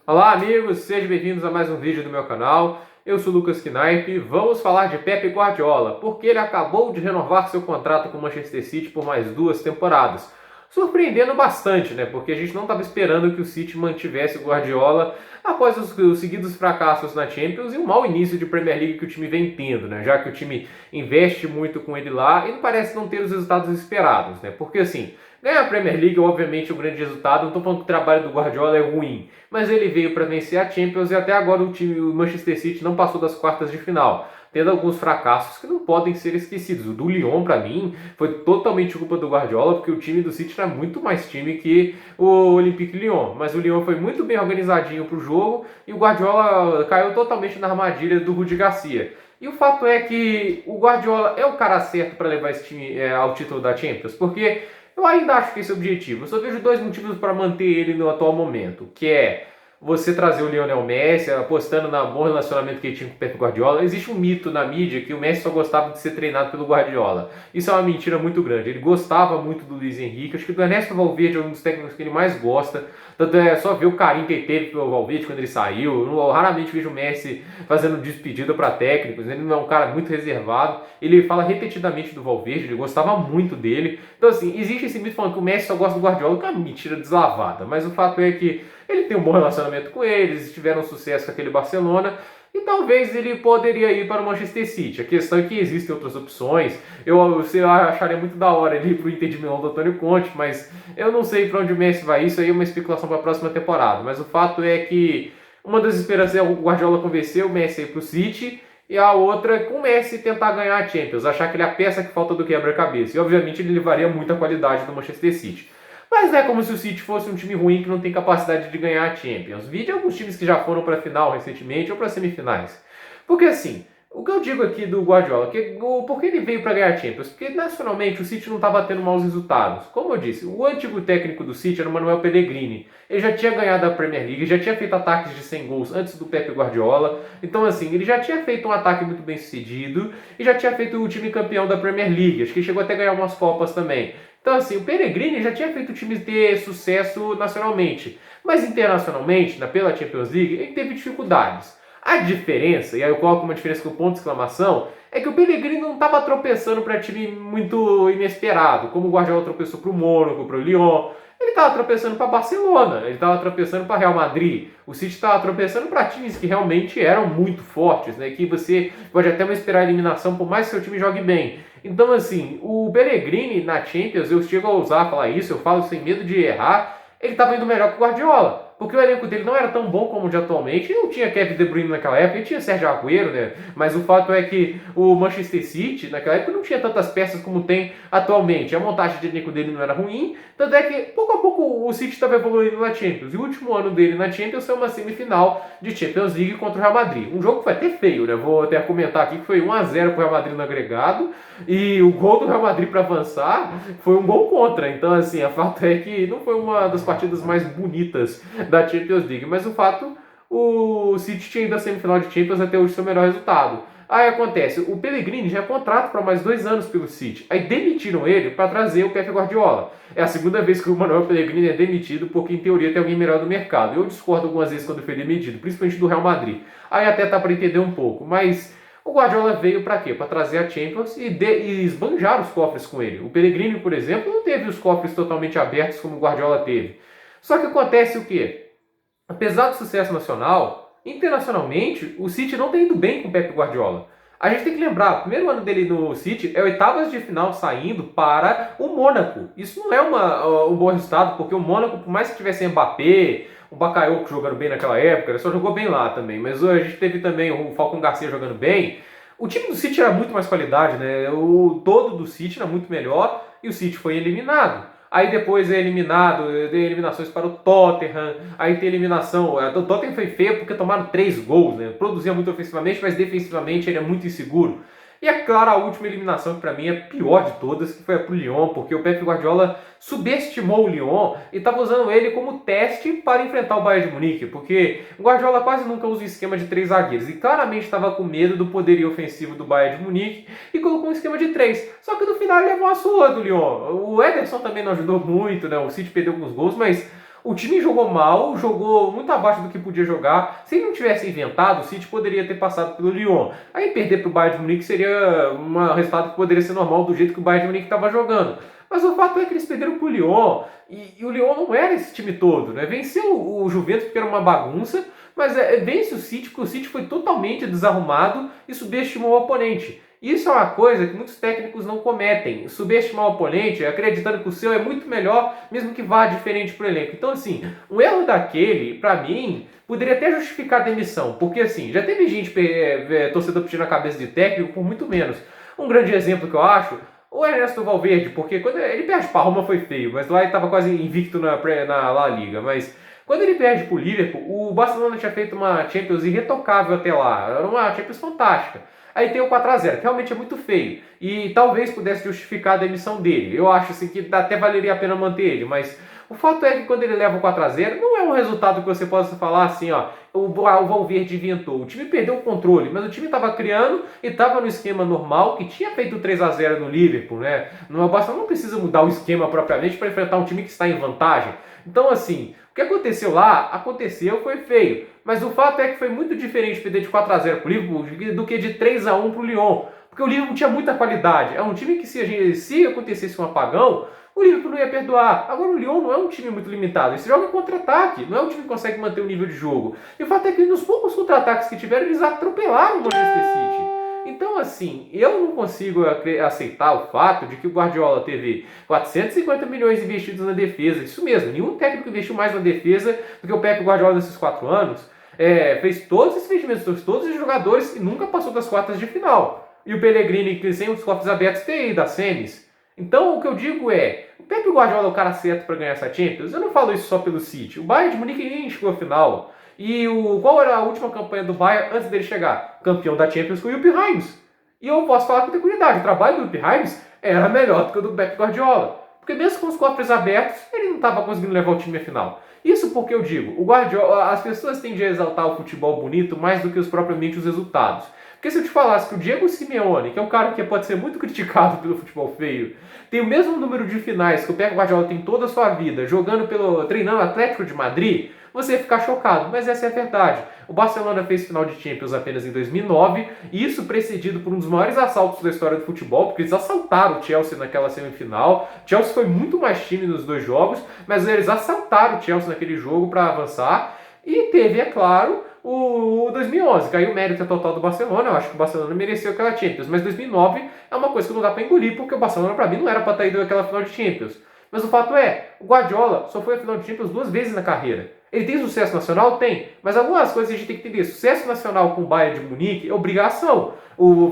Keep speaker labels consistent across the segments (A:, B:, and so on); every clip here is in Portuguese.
A: Olá amigos, sejam bem-vindos a mais um vídeo do meu canal. Eu sou o Lucas Knaip e vamos falar de Pep Guardiola, porque ele acabou de renovar seu contrato com o Manchester City por mais 2 temporadas. Surpreendendo bastante, né? Porque a gente não estava esperando que o City mantivesse o Guardiola após os seguidos fracassos na Champions e um mau início de Premier League que o time vem tendo, né? Já que o time investe muito com ele lá e não parece não ter os resultados esperados, né? Porque assim, ganhar a Premier League, obviamente, é um grande resultado. Não estou falando que o trabalho do Guardiola é ruim, mas ele veio para vencer a Champions e até agora o Manchester City não passou das quartas de final, tendo alguns fracassos que não podem ser esquecidos. O do Lyon, para mim, foi totalmente culpa do Guardiola, porque o time do City era muito mais time que o Olympique Lyon. Mas o Lyon foi muito bem organizadinho para o jogo e o Guardiola caiu totalmente na armadilha do Rudi Garcia. E o fato é que o Guardiola é o cara certo para levar esse time ao título da Champions, porque eu ainda acho que esse é o objetivo. Eu só vejo 2 motivos para manter ele no atual momento, que é você trazer o Lionel Messi, apostando no bom relacionamento que ele tinha com o Pep Guardiola. Existe um mito na mídia que o Messi só gostava de ser treinado pelo Guardiola. Isso é uma mentira muito grande. Ele gostava muito do Luiz Henrique. Acho que o Ernesto Valverde é um dos técnicos que ele mais gosta. Tanto é só ver o carinho que ele teve pelo Valverde quando ele saiu. Eu raramente vejo o Messi fazendo despedida para técnicos. Ele não é um cara muito reservado. Ele fala repetidamente do Valverde, ele gostava muito dele. Então, assim, existe esse mito falando que o Messi só gosta do Guardiola, que é uma mentira deslavada. Mas o fato é que ele tem um bom relacionamento com eles, tiveram sucesso com aquele Barcelona e talvez ele poderia ir para o Manchester City. A questão é que existem outras opções. Você acharia muito da hora ele ir para o Inter de Milão do Antônio Conte, mas eu não sei para onde o Messi vai. Isso aí é uma especulação para a próxima temporada. Mas o fato é que uma das esperanças é o Guardiola convencer o Messi a ir para o City e a outra com o Messi tentar ganhar a Champions, achar que ele é a peça que falta do quebra-cabeça. E obviamente ele levaria muita qualidade do Manchester City. Mas não é como se o City fosse um time ruim que não tem capacidade de ganhar a Champions. Vide alguns times que já foram para a final recentemente ou para semifinais. Porque assim, o que eu digo aqui do Guardiola, por que ele veio para ganhar a Champions? Porque nacionalmente o City não estava tendo maus resultados. Como eu disse, o antigo técnico do City era o Manuel Pellegrini. Ele já tinha ganhado a Premier League, já tinha feito ataques de 100 gols antes do Pep Guardiola. Então assim, ele já tinha feito um ataque muito bem sucedido e já tinha feito o time campeão da Premier League. Acho que ele chegou até a ganhar umas copas também. Então, assim, o Pellegrini já tinha feito o time ter sucesso nacionalmente, mas internacionalmente, pela Champions League, ele teve dificuldades. A diferença, e aí eu coloco uma diferença com ponto de exclamação, é que o Pellegrini não estava tropeçando para time muito inesperado, como o Guardiola tropeçou para o Mônaco, para o Lyon. Ele estava tropeçando para Barcelona, ele estava tropeçando para Real Madrid. O City estava tropeçando para times que realmente eram muito fortes, né? Que você pode até esperar a eliminação, por mais que seu time jogue bem. Então, assim, o Pellegrini na Champions, eu chego a ousar falar isso, eu falo sem medo de errar, ele estava indo melhor que o Guardiola. Porque o elenco dele não era tão bom como o de atualmente. Ele não tinha Kevin De Bruyne naquela época, ele tinha Sérgio Agüero, né? Mas o fato é que o Manchester City, naquela época, não tinha tantas peças como tem atualmente. A montagem de elenco dele não era ruim, tanto é que, pouco a pouco, o City estava evoluindo na Champions. E o último ano dele na Champions foi uma semifinal de Champions League contra o Real Madrid. Um jogo que foi até feio, né? Vou até comentar aqui que foi 1-0 para o Real Madrid no agregado, e o gol do Real Madrid para avançar foi um gol contra. Então, assim, a fato é que não foi uma das partidas mais bonitas da Champions League, mas o fato, o City tinha ido à semifinal de Champions até hoje seu melhor resultado. Aí acontece, o Pellegrini já é contrato para mais 2 anos pelo City, aí demitiram ele para trazer o Pep Guardiola. É a segunda vez que o Manuel Pellegrini é demitido, porque em teoria tem alguém melhor no mercado. Eu discordo algumas vezes quando foi demitido, principalmente do Real Madrid. Aí até tá para entender um pouco, mas o Guardiola veio para quê? Para trazer a Champions e esbanjar os cofres com ele. O Pellegrini, por exemplo, não teve os cofres totalmente abertos como o Guardiola teve. Só que acontece o quê? Apesar do sucesso nacional, internacionalmente, o City não tem ido bem com o Pep Guardiola. A gente tem que lembrar, o primeiro ano dele no City é oitavas de final saindo para o Mônaco. Isso não é um bom resultado, porque o Mônaco, por mais que tivesse Mbappé, o Bakayoko jogando bem naquela época, ele só jogou bem lá também, mas a gente teve também o Falcão Garcia jogando bem. O time do City era muito mais qualidade, né? O todo do City era muito melhor e o City foi eliminado. Aí depois é eliminado, deu eliminações para o Tottenham, aí tem eliminação. O Tottenham foi feio porque tomaram 3 gols, né? Produzia muito ofensivamente, mas defensivamente ele é muito inseguro. E é claro, a última eliminação que para mim é a pior de todas, que foi a pro Lyon, porque o Pep Guardiola subestimou o Lyon e estava usando ele como teste para enfrentar o Bayern de Munique, porque o Guardiola quase nunca usa o esquema de 3 zagueiros, e claramente estava com medo do poderio ofensivo do Bayern de Munique e colocou um esquema de 3. Só que no final ele levou a sua do Lyon. O Ederson também não ajudou muito, né? O City perdeu alguns gols, mas o time jogou mal, jogou muito abaixo do que podia jogar. Se ele não tivesse inventado, o City poderia ter passado pelo Lyon. Aí perder para o Bayern de Munique seria um resultado que poderia ser normal do jeito que o Bayern de Munique estava jogando. Mas o fato é que eles perderam para o Lyon, e o Lyon não era esse time todo, né? Venceu o Juventus porque era uma bagunça, mas vence o City porque o City foi totalmente desarrumado e subestimou o oponente. Isso é uma coisa que muitos técnicos não cometem, subestimar o oponente, acreditando que o seu é muito melhor, mesmo que vá diferente para o elenco. Então, assim, um erro daquele, para mim, poderia até justificar a demissão, porque, assim, já teve gente, torcedor pedindo a cabeça de técnico por muito menos. Um grande exemplo que eu acho, o Ernesto Valverde, porque quando ele perde para Roma foi feio, mas lá ele estava quase invicto na La Liga, mas quando ele perde para o Liverpool, o Barcelona tinha feito uma Champions irretocável até lá, era uma Champions fantástica. Aí tem o 4-0, que realmente é muito feio. E talvez pudesse justificar a demissão dele. Eu acho assim, que até valeria a pena manter ele, mas o fato é que quando ele leva o 4-0, não é um resultado que você possa falar assim, ó, o Valverde inventou. O time perdeu o controle, mas o time estava criando e estava no esquema normal, que tinha feito 3-0 no Liverpool, né? O Barcelona não precisa mudar o esquema propriamente para enfrentar um time que está em vantagem. Então, assim, o que aconteceu lá, aconteceu, foi feio. Mas o fato é que foi muito diferente perder de 4-0 para o Liverpool do que de 3-1 para o Lyon. Porque o Liverpool tinha muita qualidade. É um time que se acontecesse um apagão, o Liverpool não ia perdoar. Agora o Lyon não é um time muito limitado. Ele joga em contra-ataque. Não é um time que consegue manter o nível de jogo. E o fato é que nos poucos contra-ataques que tiveram, eles atropelaram o Manchester City. Então, assim, eu não consigo aceitar o fato de que o Guardiola teve 450 milhões investidos na defesa. Isso mesmo, nenhum técnico investiu mais na defesa do que o Pep Guardiola nesses 4 anos. Fez todos esses investimentos, trouxe todos os jogadores e nunca passou das quartas de final. E o Pellegrini, que sem os cofres abertos, tem ido às semis. Então, o que eu digo é, o Pep Guardiola é o cara certo para ganhar essa Champions? Eu não falo isso só pelo City. O Bayern de Munique nem chegou à final. E qual era a última campanha do Bayern antes dele chegar? Campeão da Champions com o Jupp Heynckes. E eu posso falar com tranquilidade, o trabalho do Jupp Heynckes era melhor do que o do Pep Guardiola. Porque mesmo com os cofres abertos, ele não estava conseguindo levar o time à final. Isso porque eu digo, o Guardiola, as pessoas tendem a exaltar o futebol bonito mais do que propriamente os resultados. Porque se eu te falasse que o Diego Simeone, que é um cara que pode ser muito criticado pelo futebol feio, tem o mesmo número de finais que o Pep Guardiola tem toda a sua vida, treinando o Atlético de Madrid, você ia ficar chocado, mas essa é a verdade. O Barcelona fez final de Champions apenas em 2009, e isso precedido por um dos maiores assaltos da história do futebol, porque eles assaltaram o Chelsea naquela semifinal. O Chelsea foi muito mais time nos 2 jogos, mas eles assaltaram o Chelsea naquele jogo para avançar. E teve, é claro, o 2011, caiu o mérito total do Barcelona. Eu acho que o Barcelona mereceu aquela Champions, mas 2009 é uma coisa que não dá para engolir, porque o Barcelona para mim não era para ter ido àquela final de Champions. Mas o fato é, o Guardiola só foi à final de Champions 2 vezes na carreira. Ele tem sucesso nacional? Tem. Mas algumas coisas a gente tem que entender. Sucesso nacional com o Bayern de Munique é obrigação.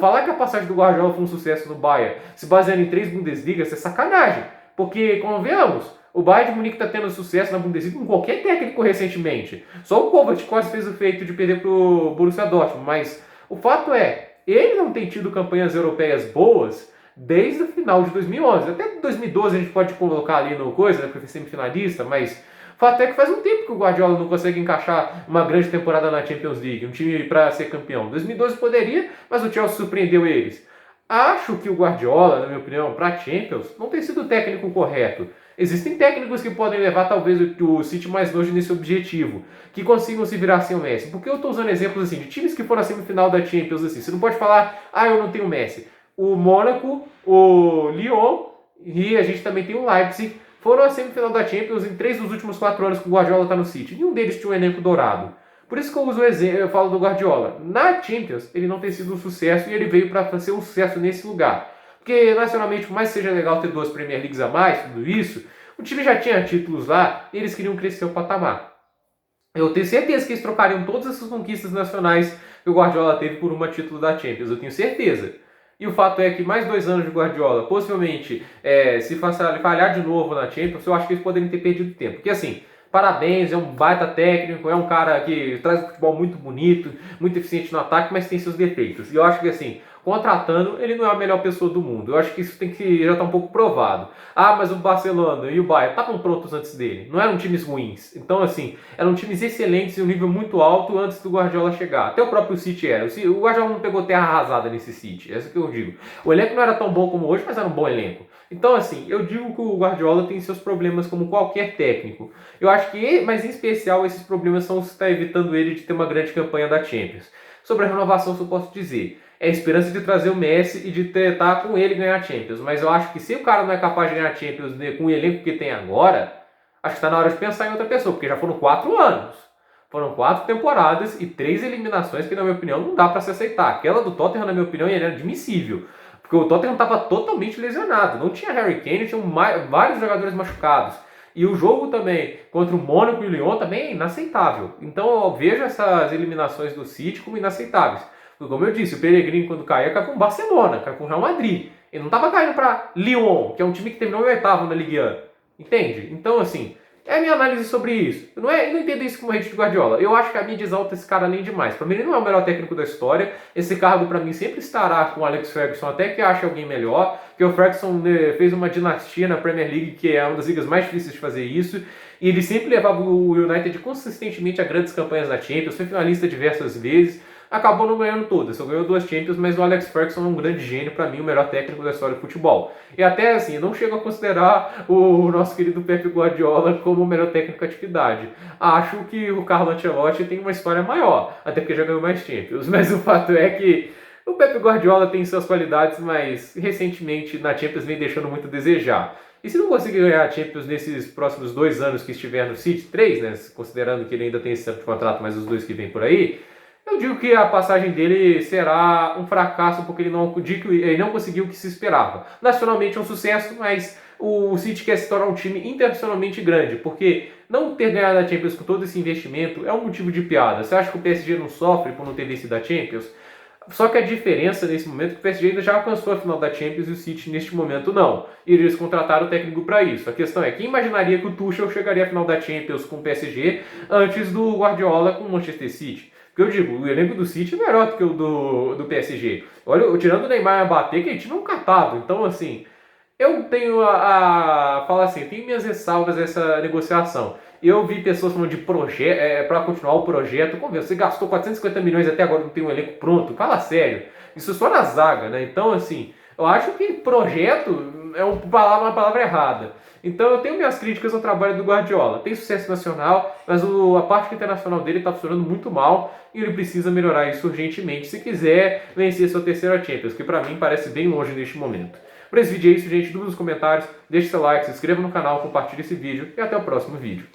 A: Falar que a passagem do Guardiola foi um sucesso no Bayern, se baseando em 3 Bundesligas, é sacanagem. Porque, convenhamos, o Bayern de Munique está tendo sucesso na Bundesliga com qualquer técnico recentemente. Só o Kovac quase fez o feito de perder para o Borussia Dortmund. Mas o fato é, ele não tem tido campanhas europeias boas desde o final de 2011. Até 2012 a gente pode colocar ali no coisa, né, porque foi semifinalista, mas o fato é que faz um tempo que o Guardiola não consegue encaixar uma grande temporada na Champions League, um time para ser campeão. 2012 poderia, mas o Chelsea surpreendeu eles. Acho que o Guardiola, na minha opinião, para a Champions, não tem sido o técnico correto. Existem técnicos que podem levar talvez o City mais longe nesse objetivo, que consigam se virar sem o Messi. Porque eu estou usando exemplos assim, de times que foram à semifinal da Champions assim. Você não pode falar, eu não tenho Messi. O Mônaco, o Lyon e a gente também tem o Leipzig, foram à semifinal da Champions em 3 dos últimos 4 anos que o Guardiola está no City. Nenhum deles tinha um elenco dourado. Por isso que eu uso o exemplo, eu falo do Guardiola. Na Champions, ele não tem sido um sucesso e ele veio para ser um sucesso nesse lugar. Porque, nacionalmente, por mais que seja legal ter 2 Premier Leagues a mais, tudo isso, o time já tinha títulos lá e eles queriam crescer o patamar. Eu tenho certeza que eles trocariam todas essas conquistas nacionais que o Guardiola teve por um título da Champions. Eu tenho certeza. E o fato é que mais 2 anos de Guardiola, possivelmente, se falhar de novo na Champions, eu acho que eles poderiam ter perdido tempo. Porque assim, parabéns, é um baita técnico, é um cara que traz um futebol muito bonito, muito eficiente no ataque, mas tem seus defeitos. E eu acho que assim, contratando, ele não é a melhor pessoa do mundo. Eu acho que isso já está um pouco provado. Ah, mas o Barcelona e o Bayern estavam prontos antes dele. Não eram times ruins. Então, assim, eram times excelentes e um nível muito alto antes do Guardiola chegar. Até o próprio City era. O Guardiola não pegou terra arrasada nesse City. É isso que eu digo. O elenco não era tão bom como hoje, mas era um bom elenco. Então, assim, eu digo que o Guardiola tem seus problemas como qualquer técnico. Eu acho que, mas em especial, esses problemas são os que estão evitando ele de ter uma grande campanha da Champions. Sobre a renovação, só posso dizer, é a esperança de trazer o Messi e de tentar com ele ganhar a Champions. Mas eu acho que se o cara não é capaz de ganhar a Champions com o elenco que tem agora, acho que está na hora de pensar em outra pessoa, porque já foram 4 anos. Foram 4 temporadas e 3 eliminações que, na minha opinião, não dá para se aceitar. Aquela do Tottenham, na minha opinião, era admissível. Porque o Tottenham estava totalmente lesionado. Não tinha Harry Kane, tinham vários jogadores machucados. E o jogo também contra o Mônaco e o Lyon também é inaceitável. Então eu vejo essas eliminações do City como inaceitáveis. Porque, como eu disse, o Pellegrini quando caía com o Barcelona, caiu com o Real Madrid. Ele não estava caindo para Lyon, que é um time que terminou em oitavo na Ligue 1. Entende? Então, assim, é a minha análise sobre isso. Eu não entendo isso como hate do Guardiola. Eu acho que a mídia exalta esse cara além demais. Para mim, ele não é o melhor técnico da história. Esse cargo, para mim, sempre estará com o Alex Ferguson, até que ache alguém melhor. Porque o Ferguson fez uma dinastia na Premier League, que é uma das ligas mais difíceis de fazer isso. E ele sempre levava o United consistentemente a grandes campanhas na Champions. Foi finalista diversas vezes. Acabou não ganhando todas, só ganhou 2 Champions, mas o Alex Ferguson é um grande gênio, para mim, o melhor técnico da história do futebol. E até assim, não chego a considerar o nosso querido Pep Guardiola como o melhor técnico de atividade. Acho que o Carlo Ancelotti tem uma história maior, até porque já ganhou mais Champions, mas o fato é que o Pep Guardiola tem suas qualidades, mas recentemente na Champions vem deixando muito a desejar. E se não conseguir ganhar a Champions nesses próximos 2 anos que estiver no City, 3, né, considerando que ele ainda tem esse tempo de contrato, mais os 2 que vem por aí, eu digo que a passagem dele será um fracasso porque ele não conseguiu o que se esperava. Nacionalmente é um sucesso, mas o City quer se tornar um time internacionalmente grande, porque não ter ganhado a Champions com todo esse investimento é um motivo de piada. Você acha que o PSG não sofre por não ter vencido a Champions? Só que a diferença nesse momento é que o PSG ainda já alcançou a final da Champions e o City neste momento não. E eles contrataram o técnico para isso. A questão é, quem imaginaria que o Tuchel chegaria à final da Champions com o PSG antes do Guardiola com o Manchester City? Porque eu digo, o elenco do City é melhor do que o do PSG. Olha, tirando o Neymar e Mbappé, que a gente não é um catado. Então, assim, eu tenho falar assim, tenho minhas ressalvas a essa negociação. Eu vi pessoas falando de projeto, para continuar o projeto. Como você gastou 450 milhões até agora, não tem um elenco pronto? Fala sério. Isso só na zaga, né? Então, assim, eu acho que projeto é uma palavra errada. Então eu tenho minhas críticas ao trabalho do Guardiola. Tem sucesso nacional, mas a parte internacional dele está funcionando muito mal e ele precisa melhorar isso urgentemente se quiser vencer sua terceira Champions, que para mim parece bem longe neste momento. Para esse vídeo é isso, gente. Dúvidas nos comentários, deixe seu like, se inscreva no canal, compartilhe esse vídeo e até o próximo vídeo.